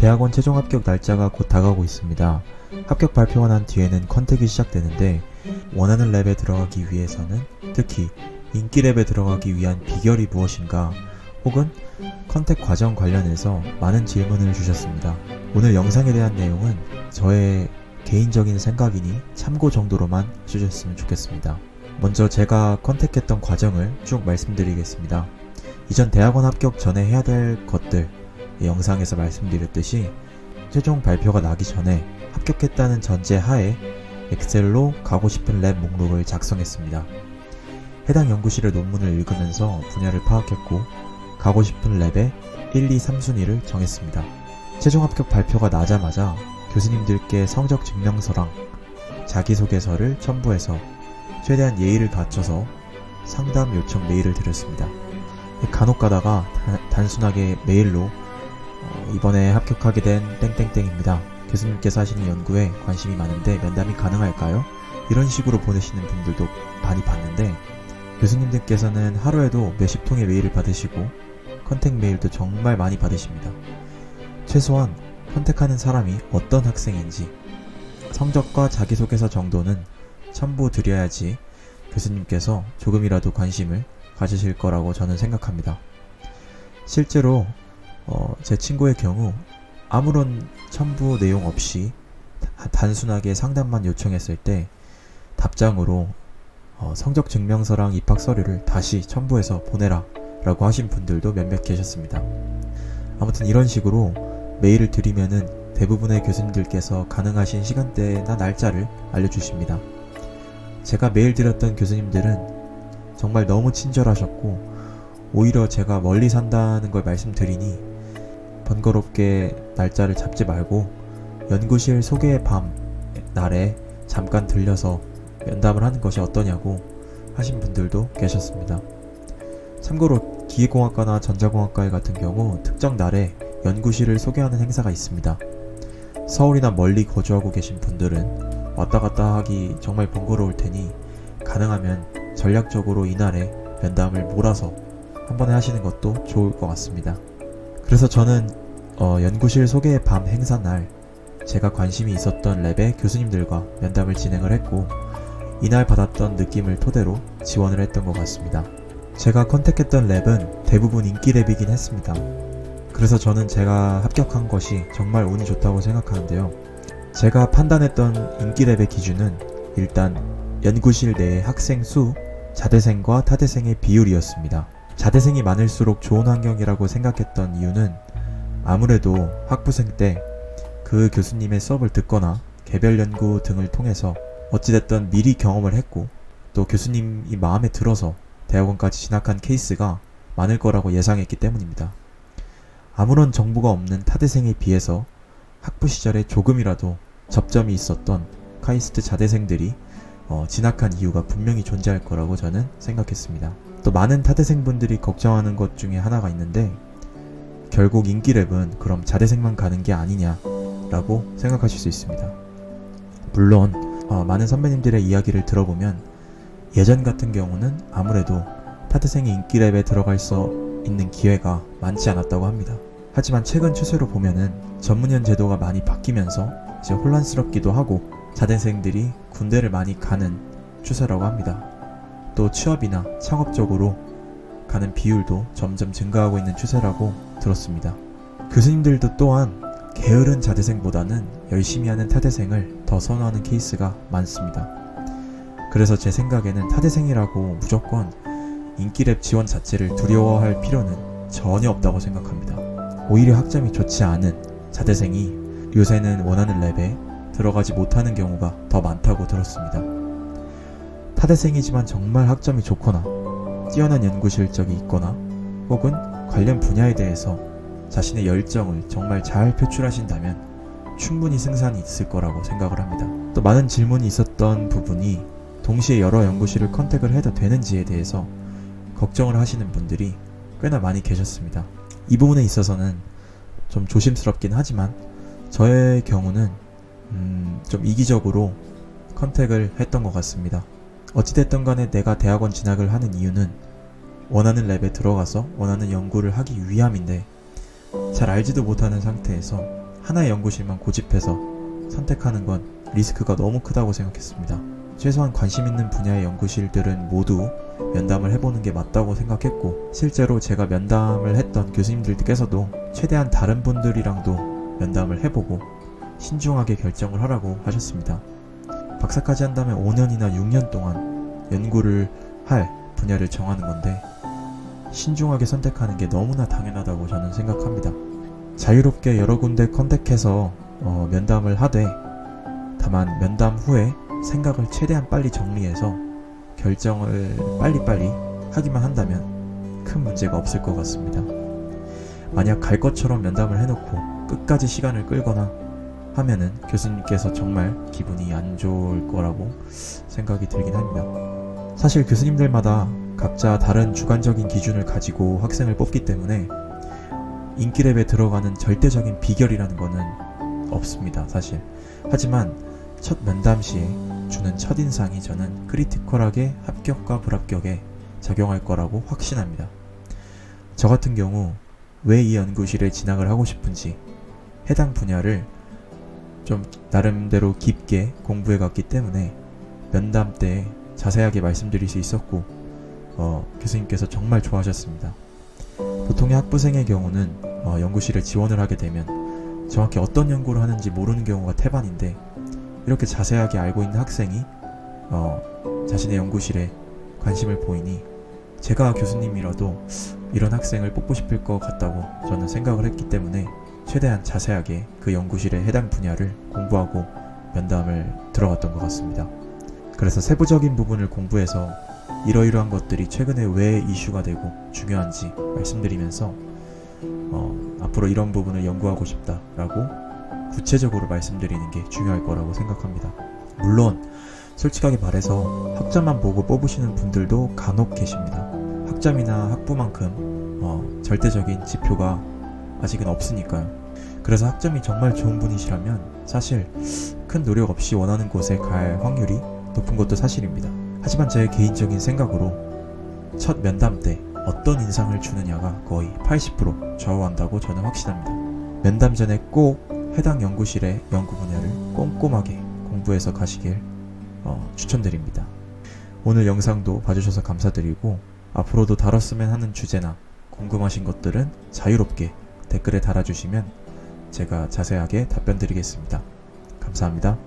대학원 최종 합격 날짜가 곧 다가오고 있습니다. 합격 발표가 난 뒤에는 컨택이 시작되는데 원하는 랩에 들어가기 위해서는 특히 인기 랩에 들어가기 위한 비결이 무엇인가 혹은 컨택 과정 관련해서 많은 질문을 주셨습니다. 오늘 영상에 대한 내용은 저의 개인적인 생각이니 참고 정도로만 해주셨으면 좋겠습니다. 먼저 제가 컨택했던 과정을 쭉 말씀드리겠습니다. 이전 대학원 합격 전에 해야 될 것들 영상에서 말씀드렸듯이 최종 발표가 나기 전에 합격했다는 전제 하에 엑셀로 가고 싶은 랩 목록을 작성했습니다. 해당 연구실의 논문을 읽으면서 분야를 파악했고 가고 싶은 랩의 1, 2, 3순위를 정했습니다. 최종 합격 발표가 나자마자 교수님들께 성적 증명서랑 자기소개서를 첨부해서 최대한 예의를 갖춰서 상담 요청 메일을 드렸습니다. 간혹 가다가 단순하게 메일로 이번에 합격하게 된 땡땡땡입니다. 교수님께서 하시는 연구에 관심이 많은데 면담이 가능할까요? 이런 식으로 보내시는 분들도 많이 봤는데 교수님들께서는 하루에도 몇십 통의 메일을 받으시고 컨택 메일도 정말 많이 받으십니다. 최소한 컨택하는 사람이 어떤 학생인지 성적과 자기소개서 정도는 첨부 드려야지 교수님께서 조금이라도 관심을 가지실 거라고 저는 생각합니다. 실제로 제 친구의 경우 아무런 첨부 내용 없이 단순하게 상담만 요청했을 때 답장으로 성적 증명서랑 입학 서류를 다시 첨부해서 보내라 라고 하신 분들도 몇몇 계셨습니다. 아무튼 이런 식으로 메일을 드리면은 대부분의 교수님들께서 가능하신 시간대나 날짜를 알려주십니다. 제가 메일 드렸던 교수님들은 정말 너무 친절하셨고 오히려 제가 멀리 산다는 걸 말씀드리니 번거롭게 날짜를 잡지 말고 연구실 소개의 밤 날에 잠깐 들려서 면담을 하는 것이 어떠냐고 하신 분들도 계셨습니다. 참고로 기계공학과나 전자공학과 같은 경우 특정 날에 연구실을 소개하는 행사가 있습니다. 서울이나 멀리 거주하고 계신 분들은 왔다 갔다 하기 정말 번거로울 테니 가능하면 전략적으로 이날에 면담을 몰아서 한 번에 하시는 것도 좋을 것 같습니다. 그래서 저는 연구실 소개의 밤 행사 날 제가 관심이 있었던 랩의 교수님들과 면담을 진행을 했고 이날 받았던 느낌을 토대로 지원을 했던 것 같습니다. 제가 컨택했던 랩은 대부분 인기 랩이긴 했습니다. 그래서 저는 제가 합격한 것이 정말 운이 좋다고 생각하는데요. 제가 판단했던 인기 랩의 기준은 일단 연구실 내의 학생 수, 자대생과 타대생의 비율이었습니다. 자대생이 많을수록 좋은 환경이라고 생각했던 이유는 아무래도 학부생 때 그 교수님의 수업을 듣거나 개별 연구 등을 통해서 어찌됐든 미리 경험을 했고 또 교수님이 마음에 들어서 대학원까지 진학한 케이스가 많을 거라고 예상했기 때문입니다. 아무런 정보가 없는 타대생에 비해서 학부 시절에 조금이라도 접점이 있었던 카이스트 자대생들이 진학한 이유가 분명히 존재할 거라고 저는 생각했습니다. 또 많은 타대생분들이 걱정하는 것 중에 하나가 있는데 결국 인기랩은 그럼 자대생만 가는 게 아니냐 라고 생각하실 수 있습니다. 물론 많은 선배님들의 이야기를 들어보면 예전 같은 경우는 아무래도 타대생이 인기랩에 들어갈 수 있는 기회가 많지 않았다고 합니다. 하지만 최근 추세로 보면은 전문연 제도가 많이 바뀌면서 이제 혼란스럽기도 하고 자대생들이 군대를 많이 가는 추세라고 합니다. 또 취업이나 창업 쪽으로 가는 비율도 점점 증가하고 있는 추세라고 들었습니다. 교수님들도 또한 게으른 자대생보다는 열심히 하는 타대생을 더 선호하는 케이스가 많습니다. 그래서 제 생각에는 타대생이라고 무조건 인기랩 지원 자체를 두려워할 필요는 전혀 없다고 생각합니다. 오히려 학점이 좋지 않은 자대생이 요새는 원하는 랩에 들어가지 못하는 경우가 더 많다고 들었습니다. 타대생이지만 정말 학점이 좋거나 뛰어난 연구 실적이 있거나 혹은 관련 분야에 대해서 자신의 열정을 정말 잘 표출하신다면 충분히 승산이 있을 거라고 생각을 합니다. 또 많은 질문이 있었던 부분이 동시에 여러 연구실을 컨택을 해도 되는지에 대해서 걱정을 하시는 분들이 꽤나 많이 계셨습니다. 이 부분에 있어서는 좀 조심스럽긴 하지만 저의 경우는 좀 이기적으로 컨택을 했던 것 같습니다. 어찌됐든 간에 내가 대학원 진학을 하는 이유는 원하는 랩에 들어가서 원하는 연구를 하기 위함인데 잘 알지도 못하는 상태에서 하나의 연구실만 고집해서 선택하는 건 리스크가 너무 크다고 생각했습니다. 최소한 관심 있는 분야의 연구실들은 모두 면담을 해보는 게 맞다고 생각했고, 실제로 제가 면담을 했던 교수님들께서도 최대한 다른 분들이랑도 면담을 해보고 신중하게 결정을 하라고 하셨습니다. 박사까지 한다면 5년이나 6년 동안 연구를 할 분야를 정하는 건데 신중하게 선택하는 게 너무나 당연하다고 저는 생각합니다. 자유롭게 여러 군데 컨택해서 면담을 하되, 다만 면담 후에 생각을 최대한 빨리 정리해서 결정을 빨리빨리 하기만 한다면 큰 문제가 없을 것 같습니다. 만약 갈 것처럼 면담을 해놓고 끝까지 시간을 끌거나 하면은 교수님께서 정말 기분이 안 좋을 거라고 생각이 들긴 합니다. 사실 교수님들마다 각자 다른 주관적인 기준을 가지고 학생을 뽑기 때문에 인기랩에 들어가는 절대적인 비결이라는 거는 없습니다, 사실. 하지만 첫 면담 시에 주는 첫인상이 저는 크리티컬하게 합격과 불합격에 작용할 거라고 확신합니다. 저 같은 경우 왜 이 연구실에 진학을 하고 싶은지, 해당 분야를 좀 나름대로 깊게 공부해 갔기 때문에 면담 때 자세하게 말씀드릴 수 있었고, 교수님께서 정말 좋아하셨습니다. 보통의 학부생의 경우는 연구실에 지원을 하게 되면 정확히 어떤 연구를 하는지 모르는 경우가 태반인데, 이렇게 자세하게 알고 있는 학생이 자신의 연구실에 관심을 보이니 제가 교수님이라도 이런 학생을 뽑고 싶을 것 같다고 저는 생각을 했기 때문에 최대한 자세하게 그 연구실의 해당 분야를 공부하고 면담을 들어갔던 것 같습니다. 그래서 세부적인 부분을 공부해서 이러이러한 것들이 최근에 왜 이슈가 되고 중요한지 말씀드리면서 앞으로 이런 부분을 연구하고 싶다라고 구체적으로 말씀드리는 게 중요할 거라고 생각합니다. 물론 솔직하게 말해서 학점만 보고 뽑으시는 분들도 간혹 계십니다. 학점이나 학부만큼 절대적인 지표가 아직은 없으니까요. 그래서 학점이 정말 좋은 분이시라면 사실 큰 노력 없이 원하는 곳에 갈 확률이 높은 것도 사실입니다. 하지만 제 개인적인 생각으로 첫 면담 때 어떤 인상을 주느냐가 거의 80% 좌우한다고 저는 확신합니다. 면담 전에 꼭 해당 연구실의 연구 분야를 꼼꼼하게 공부해서 가시길 추천드립니다. 오늘 영상도 봐주셔서 감사드리고, 앞으로도 다뤘으면 하는 주제나 궁금하신 것들은 자유롭게 댓글에 달아주시면 제가 자세하게 답변 드리겠습니다. 감사합니다.